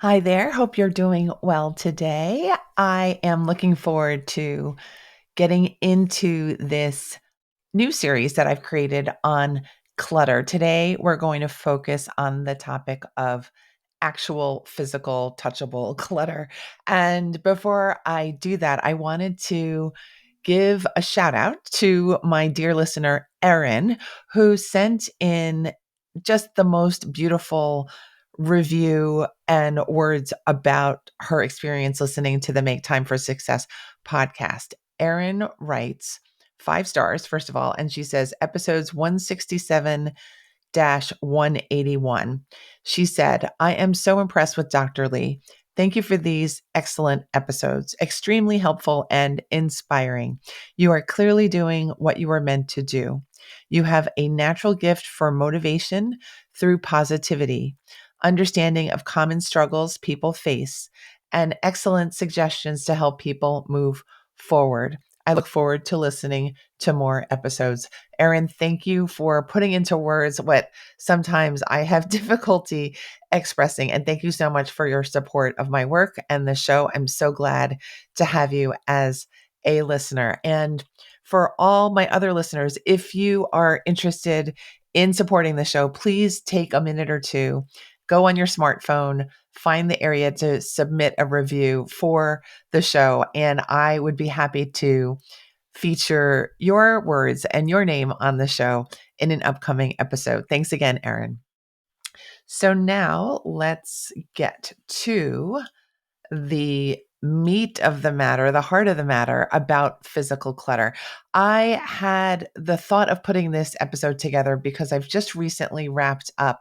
Hi there. Hope you're doing well today. I am looking forward to getting into this new series that I've created on clutter. Today, we're going to focus on the topic of actual physical, touchable clutter. And before I do that, I wanted to give a shout out to my dear listener, Erin, who sent in just the most beautiful review and words about her experience listening to the Make Time for Success podcast. Erin writes 5 stars, first of all, and she says episodes 167 181. She said, I am so impressed with Dr. Lee. Thank you for these excellent episodes. Extremely helpful and inspiring. You are clearly doing what you are meant to do. You have a natural gift for motivation through positivity, understanding of common struggles people face, and excellent suggestions to help people move forward. I look forward to listening to more episodes. Erin, thank you for putting into words what sometimes I have difficulty expressing. And thank you so much for your support of my work and the show. I'm so glad to have you as a listener. And for all my other listeners, if you are interested in supporting the show, please take a minute or two, go on your smartphone, find the area to submit a review for the show. And I would be happy to feature your words and your name on the show in an upcoming episode. Thanks again, Erin. So now let's get to the meat of the matter, the heart of the matter about physical clutter. I had the thought of putting this episode together because I've just recently wrapped up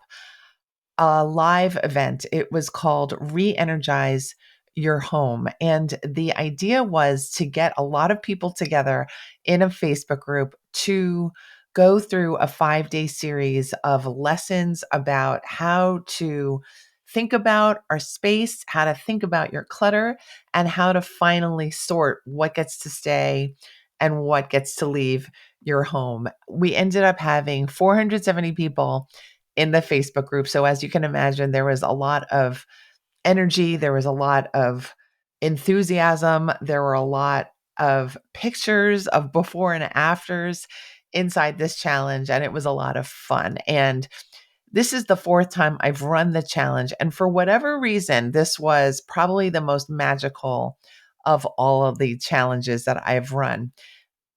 a live event. It was called Reenergize Your Home. And the idea was to get a lot of people together in a Facebook group to go through a 5-day series of lessons about how to think about our space, how to think about your clutter, and how to finally sort what gets to stay and what gets to leave your home. We ended up having 470 people in the Facebook group. So as you can imagine, there was a lot of energy, there was a lot of enthusiasm, there were a lot of pictures of before and afters inside this challenge, and it was a lot of fun. And this is the fourth time I've run the challenge. And for whatever reason, this was probably the most magical of all of the challenges that I've run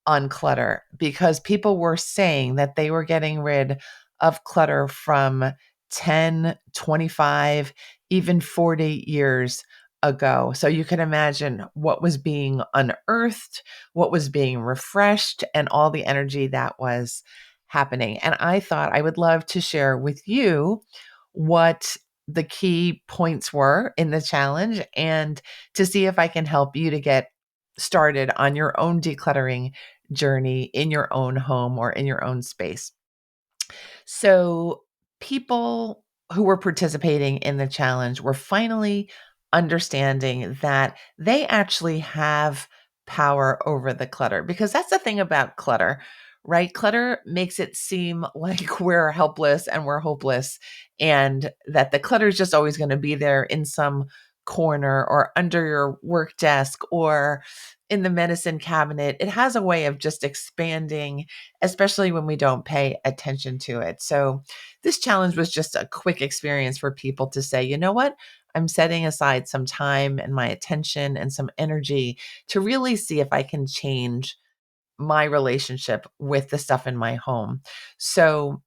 on clutter because people were saying that they were getting rid of clutter from 10, 25, even 40 years ago. So you can imagine what was being unearthed, what was being refreshed, and all the energy that was happening. And I thought I would love to share with you what the key points were in the challenge and to see if I can help you to get started on your own decluttering journey in your own home or in your own space. So, people who were participating in the challenge were finally understanding that they actually have power over the clutter because that's the thing about clutter, right? Clutter makes it seem like we're helpless and we're hopeless, and that the clutter is just always going to be there in some corner or under your work desk or in the medicine cabinet. It has a way of just expanding, especially when we don't pay attention to it. So, this challenge was just a quick experience for people to say, you know what? I'm setting aside some time and my attention and some energy to really see if I can change my relationship with the stuff in my home. So,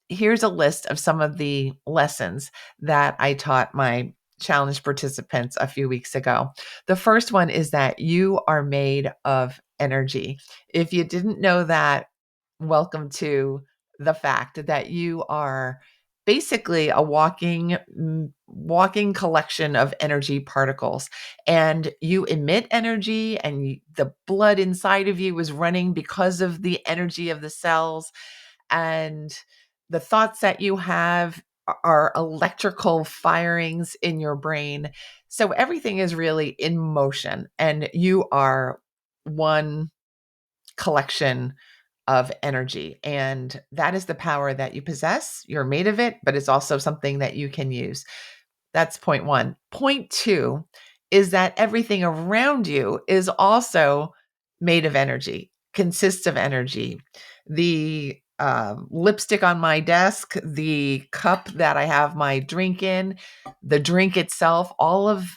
here's a list of some of the lessons that I taught my challenge participants a few weeks ago. The first one is that you are made of energy. If you didn't know that, welcome to the fact that you are basically a walking collection of energy particles, and you emit energy, and the blood inside of you is running because of the energy of the cells, and the thoughts that you have are electrical firings in your brain. So everything is really in motion, and you are one collection of energy. And that is the power that you possess. You're made of it, but it's also something that you can use. That's point one. Point two is that everything around you is also made of energy, consists of energy. The lipstick on my desk, the cup that I have my drink in, the drink itself, all of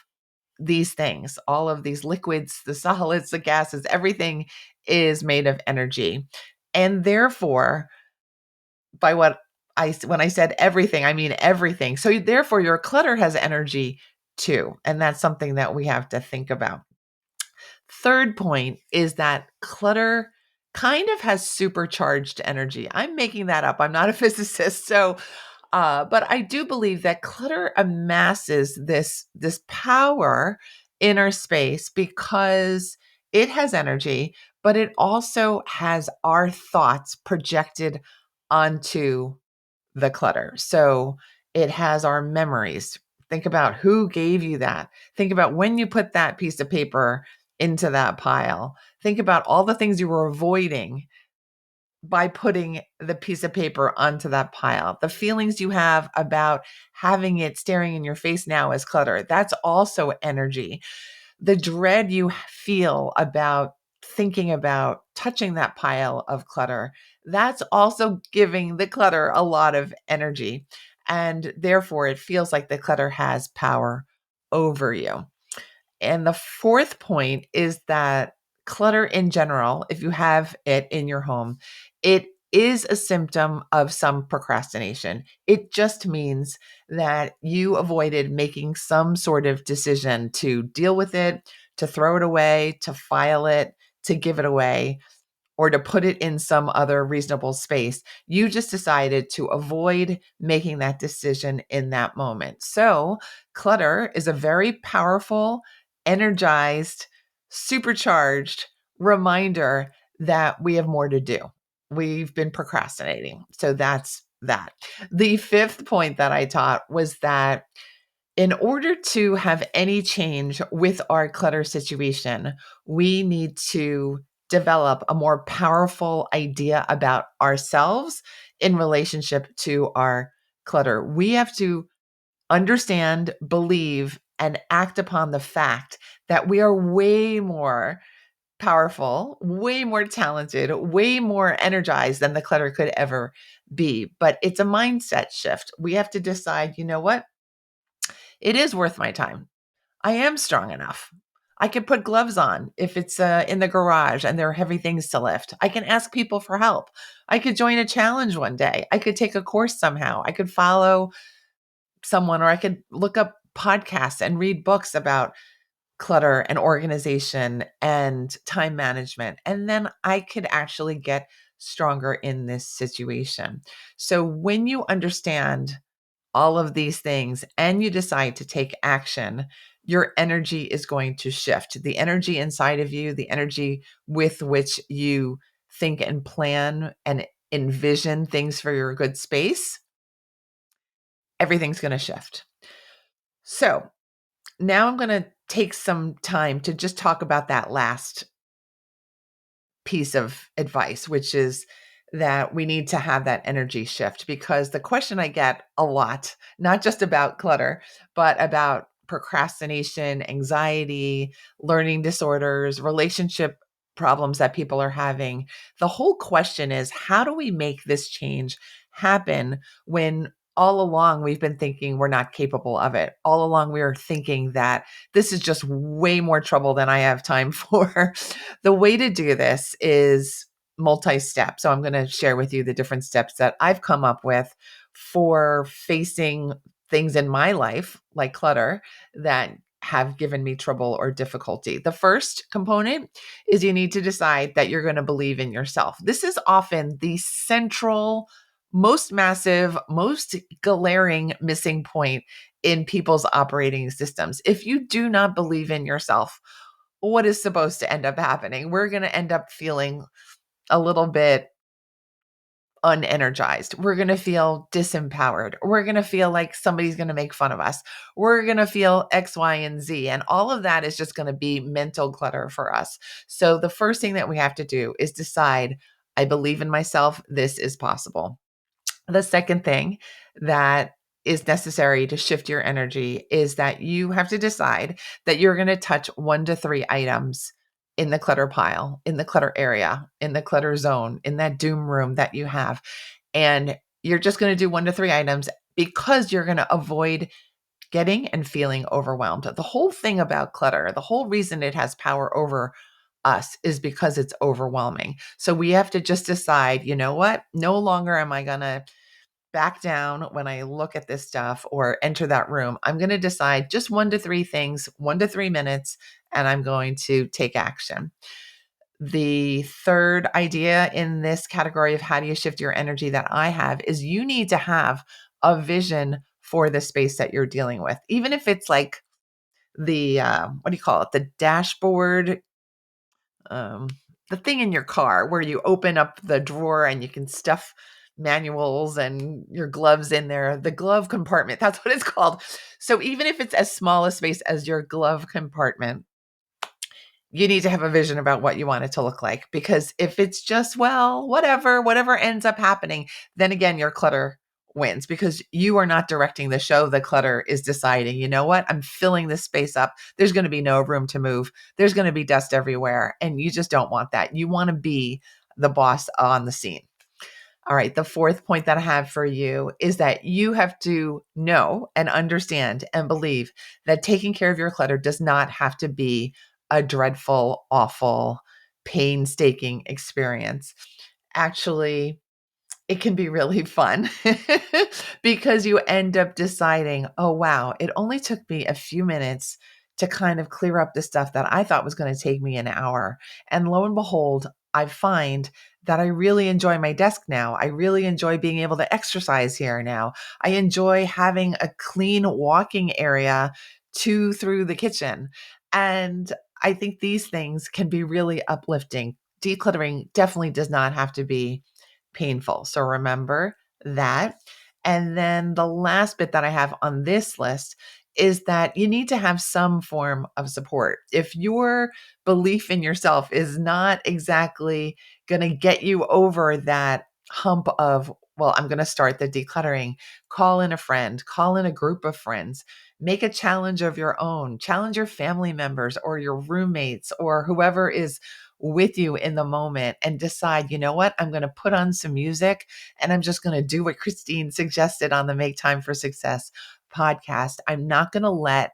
these things, all of these liquids, the solids, the gases, everything is made of energy. And therefore, by when I said everything, I mean everything. So therefore your clutter has energy too. And that's something that we have to think about. Third point is that clutter kind of has supercharged energy. I'm making that up. I'm not a physicist. But I do believe that clutter amasses this power in our space because it has energy, but it also has our thoughts projected onto the clutter. So it has our memories. Think about who gave you that. Think about when you put that piece of paper into that pile. Think about all the things you were avoiding by putting the piece of paper onto that pile. The feelings you have about having it staring in your face now as clutter, that's also energy. The dread you feel about thinking about touching that pile of clutter, that's also giving the clutter a lot of energy. And therefore, it feels like the clutter has power over you. And the fourth point is that clutter in general, if you have it in your home, it is a symptom of some procrastination. It just means that you avoided making some sort of decision to deal with it, to throw it away, to file it, to give it away, or to put it in some other reasonable space. You just decided to avoid making that decision in that moment. So, clutter is a very powerful, energized, supercharged reminder that we have more to do. We've been procrastinating. So, that's that. The fifth point that I taught was that in order to have any change with our clutter situation, we need to develop a more powerful idea about ourselves in relationship to our clutter. We have to understand, believe, and act upon the fact that we are way more powerful, way more talented, way more energized than the clutter could ever be. But it's a mindset shift. We have to decide, you know what? It is worth my time. I am strong enough. I could put gloves on if it's in the garage and there are heavy things to lift. I can ask people for help. I could join a challenge one day. I could take a course somehow. I could follow someone, or I could look up podcasts and read books about clutter and organization and time management. And then I could actually get stronger in this situation. So when you understand all of these things and you decide to take action, your energy is going to shift. The energy inside of you, the energy with which you think and plan and envision things for your good space, everything's going to shift. So now I'm going to take some time to just talk about that last piece of advice, which is that we need to have that energy shift, because the question I get a lot, not just about clutter, but about procrastination, anxiety, learning disorders, relationship problems that people are having. The whole question is, how do we make this change happen when all along we've been thinking we're not capable of it? All along we are thinking that this is just way more trouble than I have time for. The way to do this is multi-step. So I'm going to share with you the different steps that I've come up with for facing things in my life, like clutter, that have given me trouble or difficulty. The first component is you need to decide that you're going to believe in yourself. This is often the central, most massive, most glaring missing point in people's operating systems. If you do not believe in yourself, what is supposed to end up happening? We're going to end up feeling a little bit unenergized. We're going to feel disempowered. We're going to feel like somebody's going to make fun of us. We're going to feel X, Y, and Z. And all of that is just going to be mental clutter for us. So the first thing that we have to do is decide, I believe in myself. This is possible. The second thing that is necessary to shift your energy is that you have to decide that you're going to touch 1 to 3 items in the clutter pile, in the clutter area, in the clutter zone, in that doom room that you have. And you're just going to do 1 to 3 items because you're going to avoid getting and feeling overwhelmed. The whole thing about clutter, the whole reason it has power over us is because it's overwhelming. So we have to just decide, you know what? No longer am I going to back down when I look at this stuff or enter that room. I'm going to decide just 1 to 3 things, 1 to 3 minutes, and I'm going to take action. The third idea in this category of how do you shift your energy that I have is you need to have a vision for the space that you're dealing with. Even if it's like the, what do you call it? The dashboard, um, the thing in your car where you open up the drawer and you can stuff manuals and your gloves in there, the glove compartment, that's what it's called. So even if it's as small a space as your glove compartment, you need to have a vision about what you want it to look like. Because if it's just, well, whatever ends up happening, then again, your clutter wins because you are not directing the show. The clutter is deciding, you know what? I'm filling this space up. There's going to be no room to move. There's going to be dust everywhere. And you just don't want that. You want to be the boss on the scene. All right. The fourth point that I have for you is that you have to know and understand and believe that taking care of your clutter does not have to be a dreadful, awful, painstaking experience. Actually, it can be really fun because you end up deciding, oh, wow, it only took me a few minutes to kind of clear up the stuff that I thought was going to take me an hour. And lo and behold, I find that I really enjoy my desk now. I really enjoy being able to exercise here now. I enjoy having a clean walking area to through the kitchen. And I think these things can be really uplifting. Decluttering definitely does not have to be painful. So remember that. And then the last bit that I have on this list is that you need to have some form of support. If your belief in yourself is not exactly going to get you over that hump of, well, I'm going to start the decluttering, call in a friend, call in a group of friends, make a challenge of your own, challenge your family members or your roommates or whoever is with you in the moment and decide, you know what, I'm going to put on some music and I'm just going to do what Christine suggested on the Make Time for Success podcast. I'm not going to let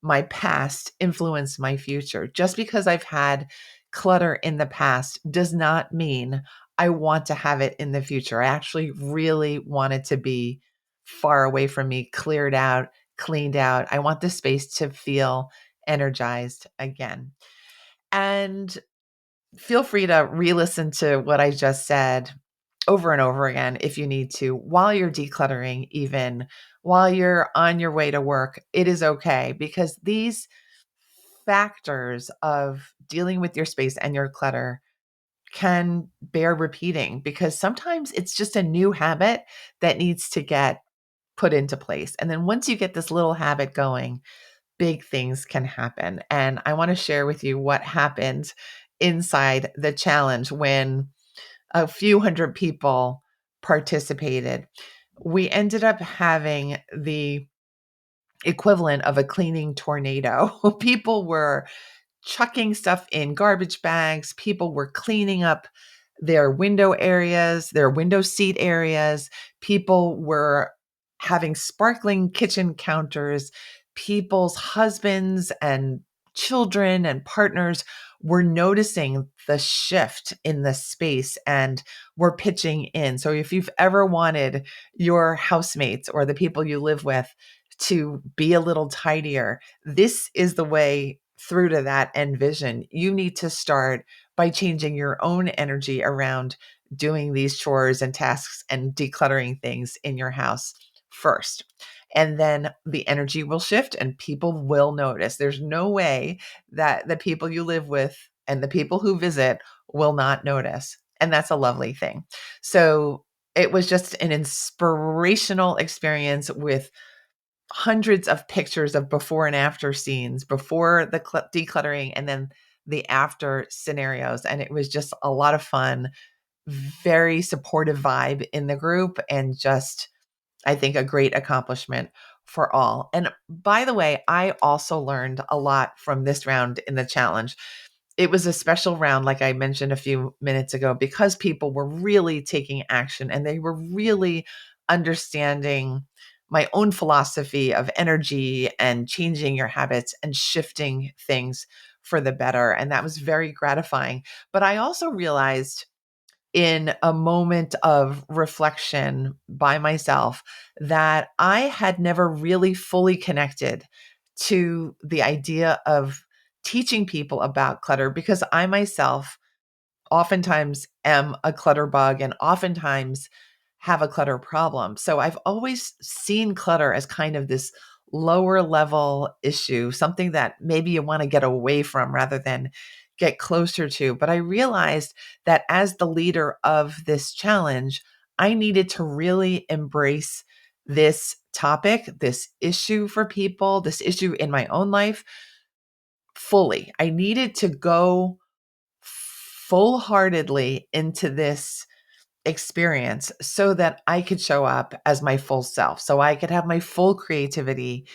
my past influence my future. Just because I've had clutter in the past does not mean I want to have it in the future. I actually really want it to be far away from me, cleared out, cleaned out. I want the space to feel energized again. And feel free to re-listen to what I just said over and over again if you need to while you're decluttering, even while you're on your way to work. It is okay because these factors of dealing with your space and your clutter can bear repeating because sometimes it's just a new habit that needs to get put into place. And then once you get this little habit going, big things can happen. And I want to share with you what happened inside the challenge when a few hundred people participated. We ended up having the equivalent of a cleaning tornado. People were chucking stuff in garbage bags. People were cleaning up their window areas, their window seat areas. People were having sparkling kitchen counters. People's husbands and children and partners were noticing the shift in the space and were pitching in. So if you've ever wanted your housemates or the people you live with to be a little tidier, this is the way through to that end vision. You need to start by changing your own energy around doing these chores and tasks and decluttering things in your house first. And then the energy will shift and people will notice. There's no way that the people you live with and the people who visit will not notice. And that's a lovely thing. So it was just an inspirational experience with hundreds of pictures of before and after scenes, before the decluttering and then the after scenarios. And it was just a lot of fun, very supportive vibe in the group, and just I think a great accomplishment for all. And by the way, I also learned a lot from this round in the challenge. It was a special round, like I mentioned a few minutes ago, because people were really taking action and they were really understanding my own philosophy of energy and changing your habits and shifting things for the better. And that was very gratifying. But I also realized in a moment of reflection by myself that I had never really fully connected to the idea of teaching people about clutter because I myself oftentimes am a clutter bug and oftentimes have a clutter problem. So I've always seen clutter as kind of this lower level issue, something that maybe you want to get away from rather than get closer to. But I realized that as the leader of this challenge, I needed to really embrace this topic, this issue for people, this issue in my own life fully. I needed to go full heartedly into this experience so that I could show up as my full self, so I could have my full creativity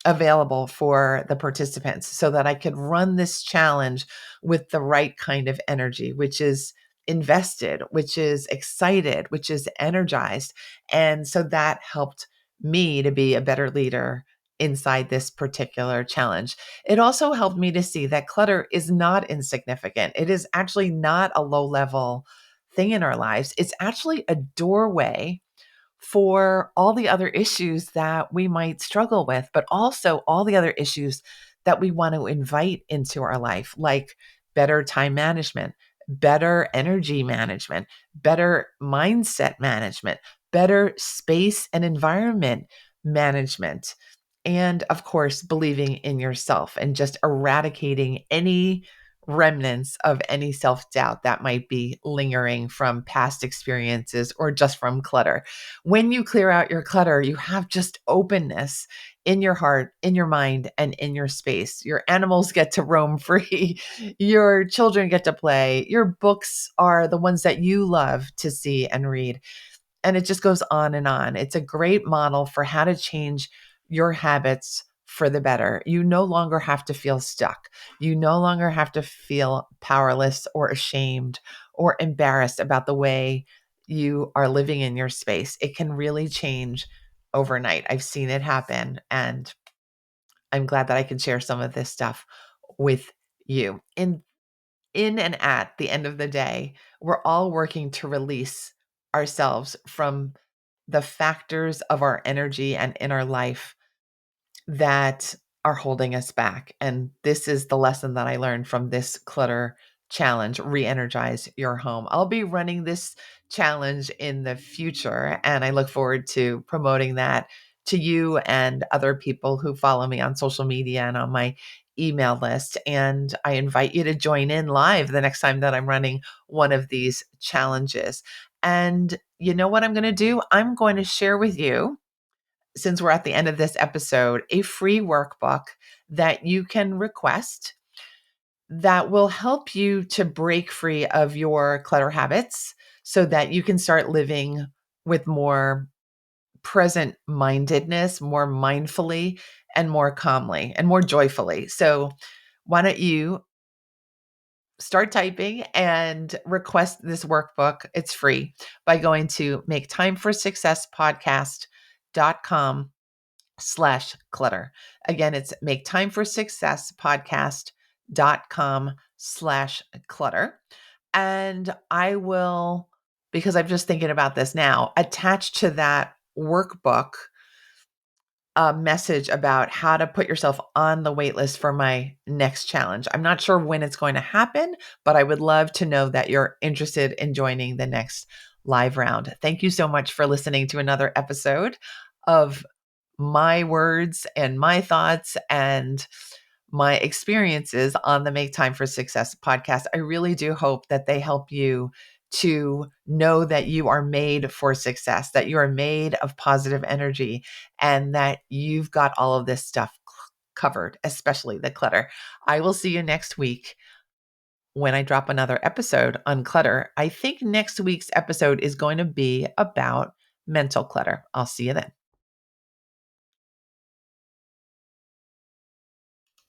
available for the participants, so that I could run this challenge with the right kind of energy, which is invested, which is excited, which is energized. And so that helped me to be a better leader inside this particular challenge. It also helped me to see that clutter is not insignificant. It is actually not a low level thing in our lives. It's actually a doorway for all the other issues that we might struggle with, but also all the other issues that we want to invite into our life, like better time management, better energy management, better mindset management, better space and environment management. And of course, believing in yourself and just eradicating any remnants of any self doubt that might be lingering from past experiences or just from clutter. When you clear out your clutter, you have just openness in your heart, in your mind, and in your space. Your animals get to roam free. Your children get to play. Your books are the ones that you love to see and read. And it just goes on and on. It's a great model for how to change your habits for the better. You no longer have to feel stuck. You no longer have to feel powerless or ashamed or embarrassed about the way you are living in your space. It can really change overnight. I've seen it happen. And I'm glad that I can share some of this stuff with you. In and at the end of the day, we're all working to release ourselves from the factors of our energy and in our life that are holding us back. And this is the lesson that I learned from this clutter challenge, Reenergize Your Home. I'll be running this challenge in the future, and I look forward to promoting that to you and other people who follow me on social media and on my email list. And I invite you to join in live the next time that I'm running one of these challenges. And you know what I'm going to do? I'm going to share with you, since we're at the end of this episode, a free workbook that you can request that will help you to break free of your clutter habits so that you can start living with more present mindedness, more mindfully, and more calmly and more joyfully. So, why don't you start typing and request this workbook? It's free by going to maketimeforsuccesspodcast.com/clutter. Again, it's maketimeforsuccesspodcast.com/clutter. And I will, because I'm just thinking about this now, attach to that workbook a message about how to put yourself on the wait list for my next challenge. I'm not sure when it's going to happen, but I would love to know that you're interested in joining the next live round. Thank you so much for listening to another episode of my words and my thoughts and my experiences on the Make Time for Success podcast. I really do hope that they help you to know that you are made for success, that you are made of positive energy, and that you've got all of this stuff covered, especially the clutter. I will see you next week when I drop another episode on clutter. I think next week's episode is going to be about mental clutter. I'll see you then.